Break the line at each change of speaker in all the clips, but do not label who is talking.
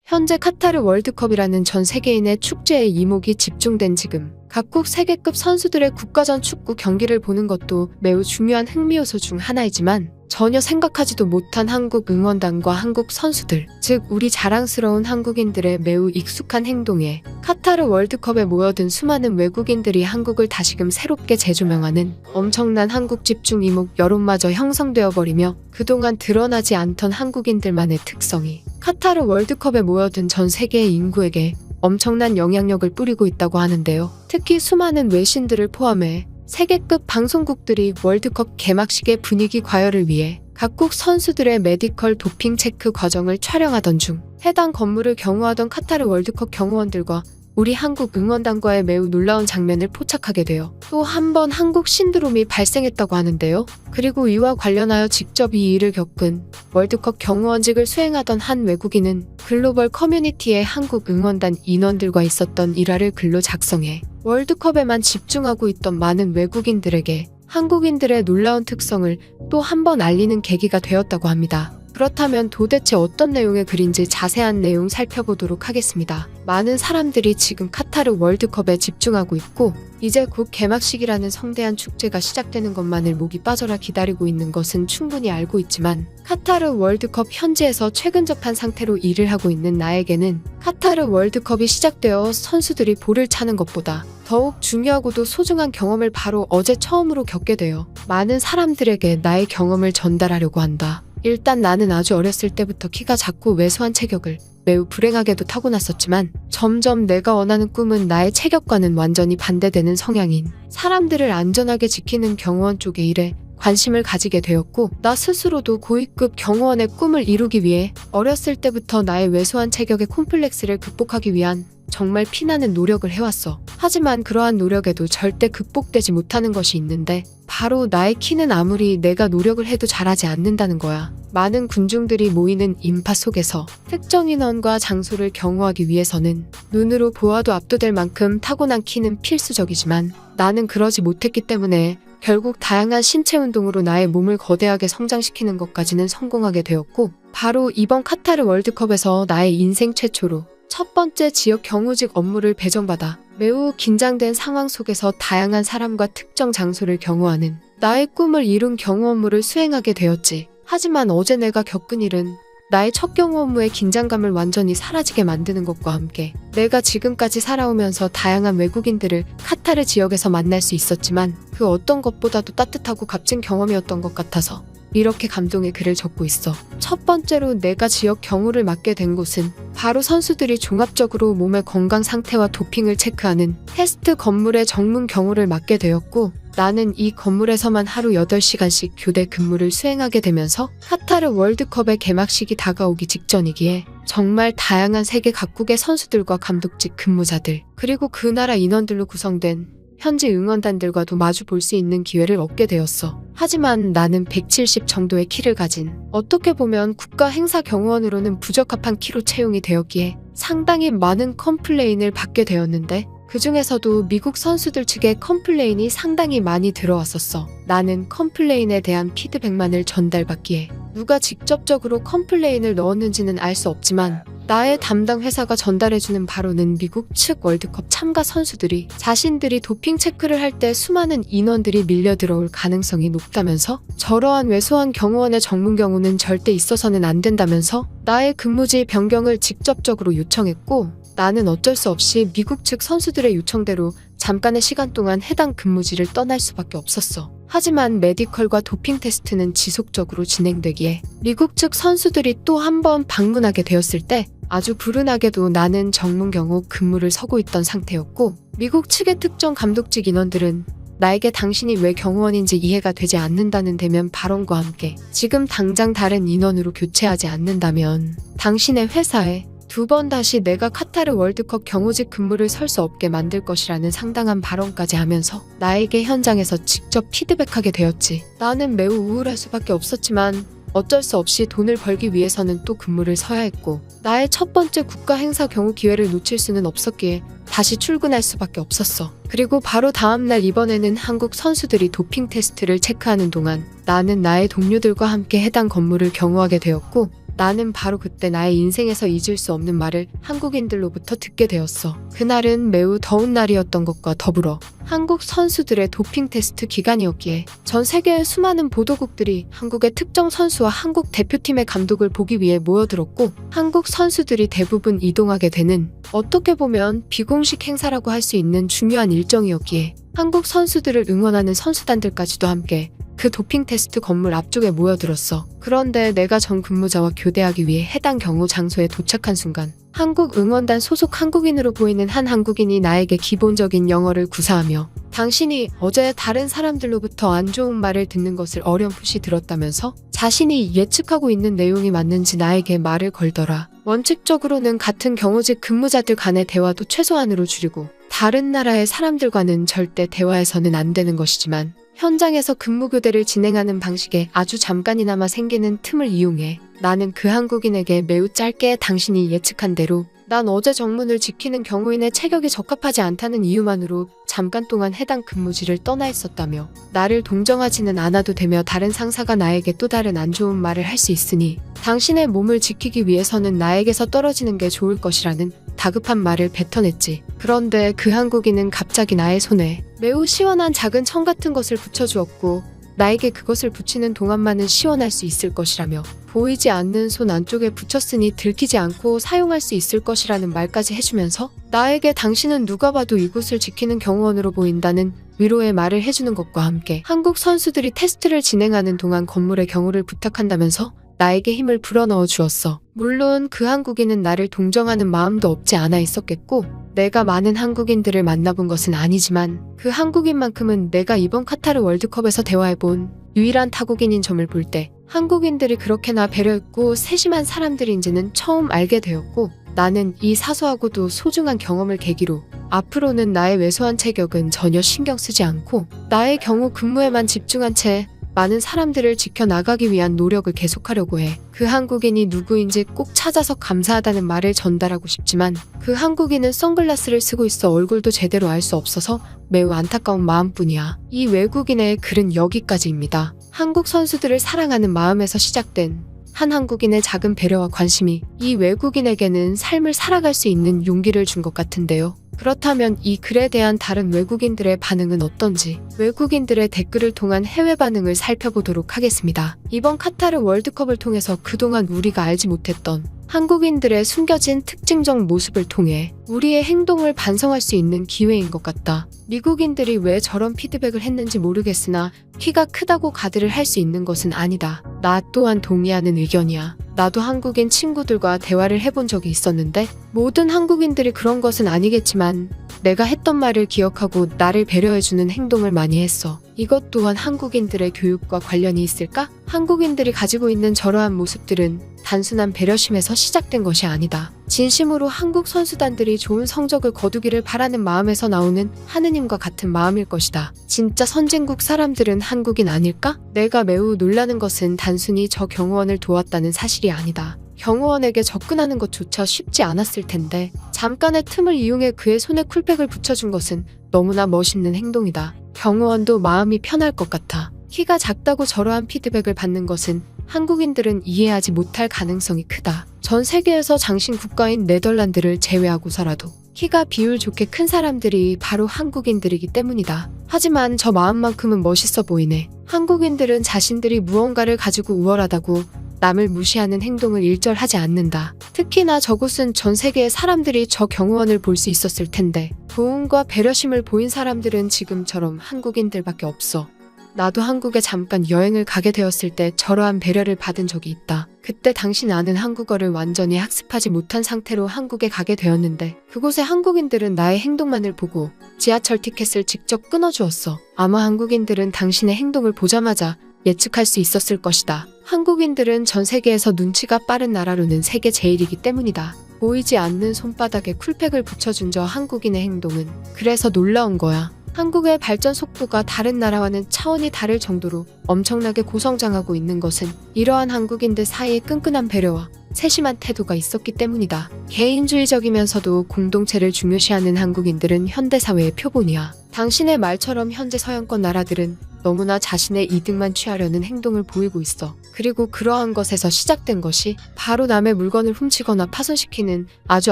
현재 카타르 월드컵이라는 전 세계인의 축제의 이목이 집중된 지금 각국 세계급 선수들의 국가전 축구 경기를 보는 것도 매우 중요한 흥미 요소 중 하나이지만 전혀 생각하지도 못한 한국 응원단과 한국 선수들, 즉 우리 자랑스러운 한국인들의 매우 익숙한 행동에 카타르 월드컵에 모여든 수많은 외국인들이 한국을 다시금 새롭게 재조명하는 엄청난 한국 집중 이목 여론마저 형성되어 버리며 그동안 드러나지 않던 한국인들만의 특성이 카타르 월드컵에 모여든 전 세계의 인구에게 엄청난 영향력을 뿌리고 있다고 하는데요. 특히 수많은 외신들을 포함해 세계급 방송국들이 월드컵 개막식의 분위기 과열을 위해 각국 선수들의 메디컬 도핑 체크 과정을 촬영하던 중 해당 건물을 경호하던 카타르 월드컵 경호원들과 우리 한국 응원단과의 매우 놀라운 장면을 포착하게 되어 또 한 번 한국 신드롬이 발생했다고 하는데요. 그리고 이와 관련하여 직접 이 일을 겪은 월드컵 경호원직을 수행하던 한 외국인은 글로벌 커뮤니티의 한국 응원단 인원들과 있었던 일화를 글로 작성해 월드컵에만 집중하고 있던 많은 외국인들에게 한국인들의 놀라운 특성을 또 한 번 알리는 계기가 되었다고 합니다. 그렇다면 도대체 어떤 내용의 글인지 자세한 내용 살펴보도록 하겠습니다. 많은 사람들이 지금 카타르 월드컵에 집중하고 있고 이제 곧 개막식이라는 성대한 축제가 시작되는 것만을 목이 빠져라 기다리고 있는 것은 충분히 알고 있지만 카타르 월드컵 현지에서 최근 접한 상태로 일을 하고 있는 나에게는 카타르 월드컵이 시작되어 선수들이 볼을 차는 것보다 더욱 중요하고도 소중한 경험을 바로 어제 처음으로 겪게 되어 많은 사람들에게 나의 경험을 전달하려고 한다. 일단 나는 아주 어렸을 때부터 키가 작고 왜소한 체격을 매우 불행하게도 타고났었지만 점점 내가 원하는 꿈은 나의 체격과는 완전히 반대되는 성향인 사람들을 안전하게 지키는 경호원 쪽의 일에 관심을 가지게 되었고 나 스스로도 고위급 경호원의 꿈을 이루기 위해 어렸을 때부터 나의 왜소한 체격의 콤플렉스를 극복하기 위한 정말 피나는 노력을 해왔어. 하지만 그러한 노력에도 절대 극복되지 못하는 것이 있는데 바로 나의 키는 아무리 내가 노력을 해도 자라지 않는다는 거야. 많은 군중들이 모이는 인파 속에서 특정 인원과 장소를 경호하기 위해서는 눈으로 보아도 압도될 만큼 타고난 키는 필수적이지만 나는 그러지 못했기 때문에 결국 다양한 신체 운동으로 나의 몸을 거대하게 성장시키는 것까지는 성공하게 되었고 바로 이번 카타르 월드컵에서 나의 인생 최초로 첫 번째 지역 경호직 업무를 배정받아 매우 긴장된 상황 속에서 다양한 사람과 특정 장소를 경호하는 나의 꿈을 이룬 경호 업무를 수행하게 되었지. 하지만 어제 내가 겪은 일은 나의 첫 경호 업무의 긴장감을 완전히 사라지게 만드는 것과 함께 내가 지금까지 살아오면서 다양한 외국인들을 카타르 지역에서 만날 수 있었지만 그 어떤 것보다도 따뜻하고 값진 경험이었던 것 같아서 이렇게 감동의 글을 적고 있어. 첫 번째로 내가 지역 경호를 맡게 된 곳은 바로 선수들이 종합적으로 몸의 건강 상태와 도핑을 체크하는 테스트 건물의 정문 경호를 맡게 되었고 나는 이 건물에서만 하루 8시간씩 교대 근무를 수행하게 되면서 카타르 월드컵의 개막식이 다가오기 직전이기에 정말 다양한 세계 각국의 선수들과 감독직 근무자들 그리고 그 나라 인원들로 구성된 현지 응원단들과도 마주 볼 수 있는 기회를 얻게 되었어. 하지만 나는 170 정도의 키를 가진 어떻게 보면 국가 행사 경호원으로는 부적합한 키로 채용이 되었기에 상당히 많은 컴플레인을 받게 되었는데 그 중에서도 미국 선수들 측의 컴플레인이 상당히 많이 들어왔었어. 나는 컴플레인에 대한 피드백만을 전달받기에 누가 직접적으로 컴플레인을 넣었는지는 알 수 없지만 나의 담당 회사가 전달해주는 바로는 미국 측 월드컵 참가 선수들이 자신들이 도핑 체크를 할 때 수많은 인원들이 밀려 들어올 가능성이 높다면서 저러한 왜소한 경호원의 정문 경우는 절대 있어서는 안 된다면서 나의 근무지 변경을 직접적으로 요청했고 나는 어쩔 수 없이 미국 측 선수들의 요청대로 잠깐의 시간 동안 해당 근무지를 떠날 수밖에 없었어. 하지만 메디컬과 도핑 테스트는 지속적으로 진행되기에 미국 측 선수들이 또 한 번 방문하게 되었을 때 아주 불운하게도 나는 정문 경호 근무를 서고 있던 상태였고 미국 측의 특정 감독직 인원들은 나에게 당신이 왜 경호원인지 이해가 되지 않는다는 대면 발언과 함께 지금 당장 다른 인원으로 교체하지 않는다면 당신의 회사에 2번 다시 내가 카타르 월드컵 경호직 근무를 설 수 없게 만들 것이라는 상당한 발언까지 하면서 나에게 현장에서 직접 피드백하게 되었지. 나는 매우 우울할 수밖에 없었지만 어쩔 수 없이 돈을 벌기 위해서는 또 근무를 서야 했고 나의 첫 번째 국가 행사 경우 기회를 놓칠 수는 없었기에 다시 출근할 수밖에 없었어. 그리고 바로 다음날 이번에는 한국 선수들이 도핑 테스트를 체크하는 동안 나는 나의 동료들과 함께 해당 건물을 경호하게 되었고 나는 바로 그때 나의 인생에서 잊을 수 없는 말을 한국인들로부터 듣게 되었어. 그날은 매우 더운 날이었던 것과 더불어 한국 선수들의 도핑 테스트 기간이었기에 전 세계의 수많은 보도국들이 한국의 특정 선수와 한국 대표팀의 감독을 보기 위해 모여들었고, 한국 선수들이 대부분 이동하게 되는 어떻게 보면 비공식 행사라고 할 수 있는 중요한 일정이었기에 한국 선수들을 응원하는 선수단들까지도 함께 그 도핑 테스트 건물 앞쪽에 모여들었어. 그런데 내가 전 근무자와 교대하기 위해 해당 경호 장소에 도착한 순간 한국 응원단 소속 한국인으로 보이는 한 한국인이 나에게 기본적인 영어를 구사하며 당신이 어제 다른 사람들로부터 안 좋은 말을 듣는 것을 어렴풋이 들었다면서 자신이 예측하고 있는 내용이 맞는지 나에게 말을 걸더라. 원칙적으로는 같은 경호직 근무자들 간의 대화도 최소한으로 줄이고 다른 나라의 사람들과는 절대 대화해서는 안 되는 것이지만 현장에서 근무교대를 진행하는 방식에 아주 잠깐이나마 생기는 틈을 이용해 나는 그 한국인에게 매우 짧게 당신이 예측한 대로 난 어제 정문을 지키는 경호인의 체격이 적합하지 않다는 이유만으로 잠깐 동안 해당 근무지를 떠나 있었다며 나를 동정하지는 않아도 되며 다른 상사가 나에게 또 다른 안 좋은 말을 할 수 있으니 당신의 몸을 지키기 위해서는 나에게서 떨어지는 게 좋을 것이라는 다급한 말을 뱉어냈지. 그런데 그 한국인은 갑자기 나의 손에 매우 시원한 작은 청 같은 것을 붙여주었고 나에게 그것을 붙이는 동안만은 시원할 수 있을 것이라며 보이지 않는 손 안쪽에 붙였으니 들키지 않고 사용할 수 있을 것이라는 말까지 해주면서 나에게 당신은 누가 봐도 이곳을 지키는 경호원으로 보인다는 위로의 말을 해주는 것과 함께 한국 선수들이 테스트를 진행하는 동안 건물의 경호를 부탁한다면서 나에게 힘을 불어넣어 주었어. 물론 그 한국인은 나를 동정하는 마음도 없지 않아 있었겠고 내가 많은 한국인들을 만나본 것은 아니지만 그 한국인만큼은 내가 이번 카타르 월드컵에서 대화해본 유일한 타국인인 점을 볼 때 한국인들이 그렇게나 배려있고 세심한 사람들인지는 처음 알게 되었고, 나는 이 사소하고도 소중한 경험을 계기로 앞으로는 나의 왜소한 체격은 전혀 신경 쓰지 않고 나의 경우 근무에만 집중한 채 많은 사람들을 지켜나가기 위한 노력을 계속하려고 해. 그 한국인이 누구인지 꼭 찾아서 감사하다는 말을 전달하고 싶지만 그 한국인은 선글라스를 쓰고 있어 얼굴도 제대로 알 수 없어서 매우 안타까운 마음뿐이야. 이 외국인의 글은 여기까지입니다. 한국 선수들을 사랑하는 마음에서 시작된 한 한국인의 작은 배려와 관심이 이 외국인에게는 삶을 살아갈 수 있는 용기를 준 것 같은데요. 그렇다면 이 글에 대한 다른 외국인들의 반응은 어떤지 외국인들의 댓글을 통한 해외 반응을 살펴보도록 하겠습니다. 이번 카타르 월드컵을 통해서 그동안 우리가 알지 못했던 한국인들의 숨겨진 특징적 모습을 통해 우리의 행동을 반성할 수 있는 기회인 것 같다. 미국인들이 왜 저런 피드백을 했는지 모르겠으나 키가 크다고 가드를 할 수 있는 것은 아니다. 나 또한 동의하는 의견이야. 나도 한국인 친구들과 대화를 해본 적이 있었는데 모든 한국인들이 그런 것은 아니겠지만 내가 했던 말을 기억하고 나를 배려해주는 행동을 많이 했어. 이것 또한 한국인들의 교육과 관련이 있을까? 한국인들이 가지고 있는 저러한 모습들은 단순한 배려심에서 시작된 것이 아니다. 진심으로 한국 선수단들이 좋은 성적을 거두기를 바라는 마음에서 나오는 하느님과 같은 마음일 것이다. 진짜 선진국 사람들은 한국인 아닐까? 내가 매우 놀라는 것은 단순히 저 경호원을 도왔다는 사실이 아니다. 경호원에게 접근하는 것조차 쉽지 않았을 텐데 잠깐의 틈을 이용해 그의 손에 쿨팩을 붙여준 것은 너무나 멋있는 행동이다. 경호원도 마음이 편할 것 같아. 키가 작다고 저러한 피드백을 받는 것은 한국인들은 이해하지 못할 가능성이 크다. 전 세계에서 장신 국가인 네덜란드를 제외하고서라도 키가 비율 좋게 큰 사람들이 바로 한국인들이기 때문이다. 하지만 저 마음만큼은 멋있어 보이네. 한국인들은 자신들이 무언가를 가지고 우월하다고 남을 무시하는 행동을 일절하지 않는다. 특히나 저곳은 전 세계의 사람들이 저 경호원을 볼 수 있었을 텐데 도움과 배려심을 보인 사람들은 지금처럼 한국인들밖에 없어. 나도 한국에 잠깐 여행을 가게 되었을 때 저러한 배려를 받은 적이 있다. 그때 당신 아는 한국어를 완전히 학습하지 못한 상태로 한국에 가게 되었는데 그곳의 한국인들은 나의 행동만을 보고 지하철 티켓을 직접 끊어주었어. 아마 한국인들은 당신의 행동을 보자마자 예측할 수 있었을 것이다. 한국인들은 전 세계에서 눈치가 빠른 나라로는 세계 제일이기 때문이다. 보이지 않는 손바닥에 쿨팩을 붙여준 저 한국인의 행동은 그래서 놀라운 거야. 한국의 발전 속도가 다른 나라와는 차원이 다를 정도로 엄청나게 고성장하고 있는 것은 이러한 한국인들 사이의 끈끈한 배려와 세심한 태도가 있었기 때문이다. 개인주의적이면서도 공동체를 중요시하는 한국인들은 현대사회의 표본이야. 당신의 말처럼 현재 서양권 나라들은 너무나 자신의 이득만 취하려는 행동을 보이고 있어. 그리고 그러한 것에서 시작된 것이 바로 남의 물건을 훔치거나 파손시키는 아주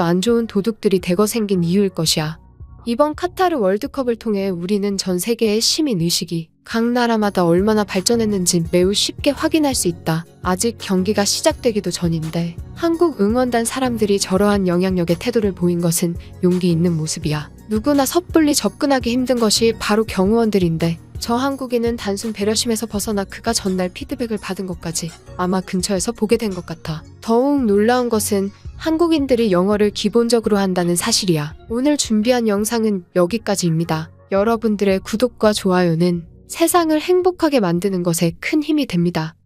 안 좋은 도둑들이 대거 생긴 이유일 것이야. 이번 카타르 월드컵을 통해 우리는 전 세계의 시민의식이 각 나라마다 얼마나 발전했는지 매우 쉽게 확인할 수 있다. 아직 경기가 시작되기도 전인데 한국 응원단 사람들이 저러한 영향력의 태도를 보인 것은 용기 있는 모습이야. 누구나 섣불리 접근하기 힘든 것이 바로 경호원들인데 저 한국인은 단순 배려심에서 벗어나 그가 전날 피드백을 받은 것까지 아마 근처에서 보게 된 것 같아. 더욱 놀라운 것은 한국인들이 영어를 기본적으로 한다는 사실이야. 오늘 준비한 영상은 여기까지입니다. 여러분들의 구독과 좋아요는 세상을 행복하게 만드는 것에 큰 힘이 됩니다.